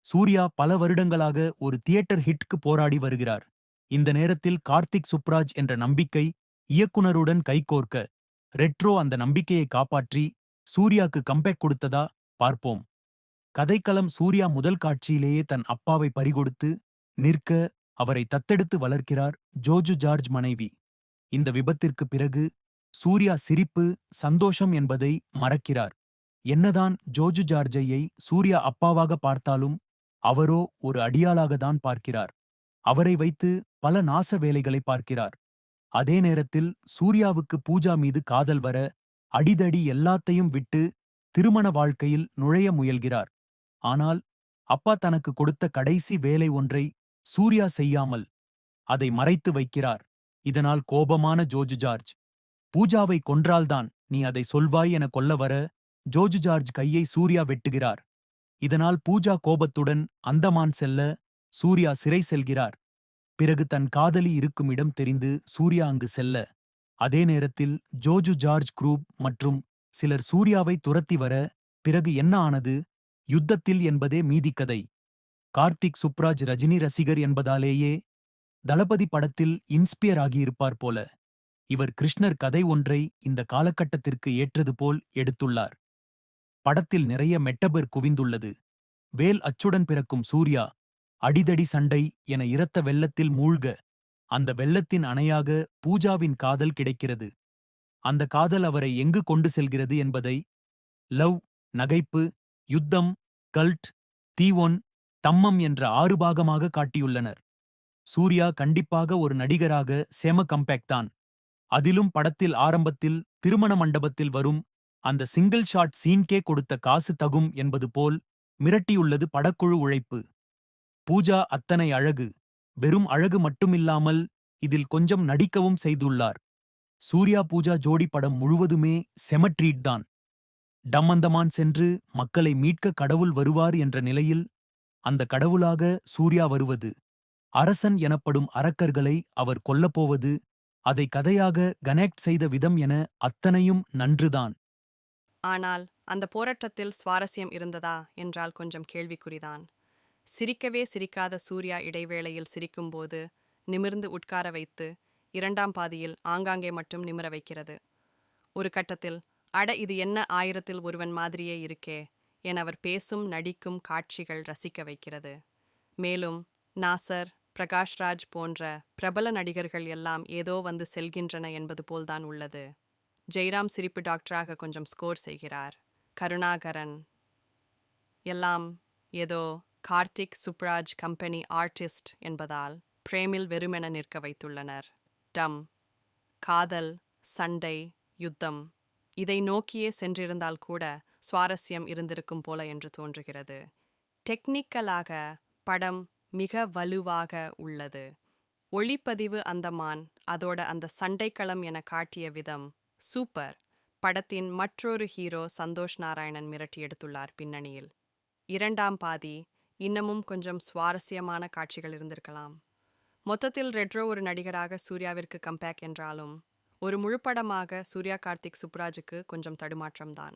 சூர்யா பல வருடங்களாக ஒரு தியேட்டர் ஹிட்க்கு போராடி வருகிறார். இந்த நேரத்தில் கார்த்திக் சுப்ராஜ் என்ற நம்பிக்கை இயக்குனருடன் கைகோர்க்க, ரெட்ரோ அந்த நம்பிக்கையை காப்பாற்றி சூர்யாக்கு கம்பேக் கொடுத்ததா பார்ப்போம். கதைக்களம் சூர்யா முதல் காட்சியிலேயே தன் அப்பாவை பறிகொடுத்து நிற்க அவரை தத்தெடுத்து வளர்க்கிறார் ஜோஜு ஜார்ஜ் மனைவி. இந்த விபத்திற்கு பிறகு சூர்யா சிரிப்பு, சந்தோஷம் என்பதை மறக்கிறார். என்னதான் ஜோஜு ஜார்ஜையை சூர்யா அப்பாவாக பார்த்தாலும் அவரோ ஒரு அடியாளாக தான் பார்க்கிறார். அவரை வைத்து பல நாச வேலைகளை பார்க்கிறார். அதே நேரத்தில் சூர்யாவுக்கு பூஜா மீது காதல் வர அடிதடி எல்லாத்தையும் விட்டு திருமண வாழ்க்கையில் நுழைய முயல்கிறார். ஆனால் அப்பா தனக்கு கொடுத்த கடைசி வேலை ஒன்றை சூர்யா செய்யாமல் அதை மறைத்து வைக்கிறார். இதனால் கோபமான ஜோஜு ஜார்ஜ், பூஜாவை கொன்றால்தான் நீ அதை சொல்வாய் என கொல்ல வர ஜோஜு ஜார்ஜ் கையை சூர்யா வெட்டுகிறார். இதனால் பூஜா கோபத்துடன் அந்தமான் செல்ல சூர்யா சிறை செல்கிறார். பிறகு தன் காதலி இருக்கும் இடம் தெரிந்து சூர்யா அங்கு செல்ல, அதே நேரத்தில் ஜோஜு ஜார்ஜ் குரூப் மற்றும் சிலர் சூர்யாவை துரத்தி வர, பிறகு என்ன ஆனது? யுத்தத்தில் என்பதே மீதிக்கதை. கார்த்திக் சுப்ராஜ் ரஜினி ரசிகர் என்பதாலேயே தளபதி படத்தில் இன்ஸ்பியர் ஆகியிருப்பார் போல. இவர் கிருஷ்ணர் கதை ஒன்றை இந்த காலகட்டத்திற்கு ஏற்றது போல் எடுத்துள்ளார். படத்தில் நிறைய மெட்டபர் குவிந்துள்ளது. வேல் அச்சுடன் பிறக்கும் சூர்யா அடிதடி சண்டை என இரத்த வெள்ளத்தில் மூழ்க, அந்த வெள்ளத்தின் அணையாக பூஜாவின் காதல் கிடைக்கிறது. அந்த காதல் அவரை எங்கு கொண்டு செல்கிறது என்பதை லவ், நகைப்பு, யுத்தம், கல்ட், தீவொன், தம்மம் என்ற 6 பாகமாக காட்டியுள்ளனர். சூர்யா கண்டிப்பாக ஒரு நடிகராக செம கம்பேக் தான். அதிலும் படத்தில் ஆரம்பத்தில் திருமண மண்டபத்தில் வரும் அந்த சிங்கிள் ஷாட் சீன்கே கொடுத்த காசு தகும் என்பது போல் மிரட்டியுள்ளது படக்குழு உழைப்பு. பூஜா அத்தனை அழகு, வெறும் அழகு மட்டுமில்லாமல் இதில் கொஞ்சம் நடிக்கவும் செய்துள்ளார். சூர்யா பூஜா ஜோடி படம் முழுவதுமே செம ட்ரீட் தான். டம்மந்தமான் சென்று மக்களை மீட்க கடவுள் வருவார் என்ற நிலையில் அந்த கடவுளாக சூர்யா வருவது, அரசன் எனப்படும் அரக்கர்களை அவர் கொல்லப்போவது, அதை கதையாக கனெக்ட் செய்த விதம் என அத்தனையும் நன்றுதான். ஆனால் அந்த போராட்டத்தில் சுவாரஸ்யம் இருந்ததா என்றால் கொஞ்சம் கேள்விக்குறிதான். சிரிக்கவே சிரிக்காத சூர்யா இடைவேளையில் சிரிக்கும்போது நிமிர்ந்து உட்கார வைத்து, இரண்டாம் பாதியில் ஆங்காங்கே மட்டும் நிமிர வைக்கிறது. ஒரு கட்டத்தில் அட இது என்ன 1000ல் ஒருவன் மாதிரியே இருக்கே என அவர் பேசும் நடிக்கும் காட்சிகள் ரசிக்க வைக்கிறது. மேலும் நாசர், பிரகாஷ்ராஜ் போன்ற பிரபல நடிகர்கள் எல்லாம் ஏதோ வந்து செல்கின்றன என்பது போல்தான் உள்ளது. ஜெய்ராம் சிரிப்பு டாக்டராக கொஞ்சம் ஸ்கோர் செய்கிறார். கருணாகரன் எல்லாம் ஏதோ கார்த்திக் சுப்ராஜ் கம்பெனி ஆர்டிஸ்ட் என்பதால் பிரேமில் வெறுமென நிற்க வைத்துள்ளனர். டம், காதல், சண்டை, யுத்தம் இதை நோக்கியே சென்றிருந்தால் கூட சுவாரஸ்யம் இருந்திருக்கும் போல என்று தோன்றுகிறது. டெக்னிக்கலாக படம் மிக வலுவாக உள்ளது. ஒளிப்பதிவு அந்தமான் அதோட அந்த சண்டைக்களம் என காட்டிய விதம் சூப்பர். படத்தின் மற்றொரு ஹீரோ சந்தோஷ் நாராயணன் மிரட்டி எடுத்துள்ளார் பின்னணியில். இரண்டாம் பாதி இன்னமும் கொஞ்சம் சுவாரஸ்யமான காட்சிகள் இருந்திருக்கலாம். மொத்தத்தில் ரெட்ரோ ஒரு நடிகராக சூர்யாவிற்கு கம்பேக் என்றாலும் ஒரு முழுப்படமாக சூர்யா கார்த்திக் சுப்ராஜுக்கு கொஞ்சம் தடுமாற்றம்தான்.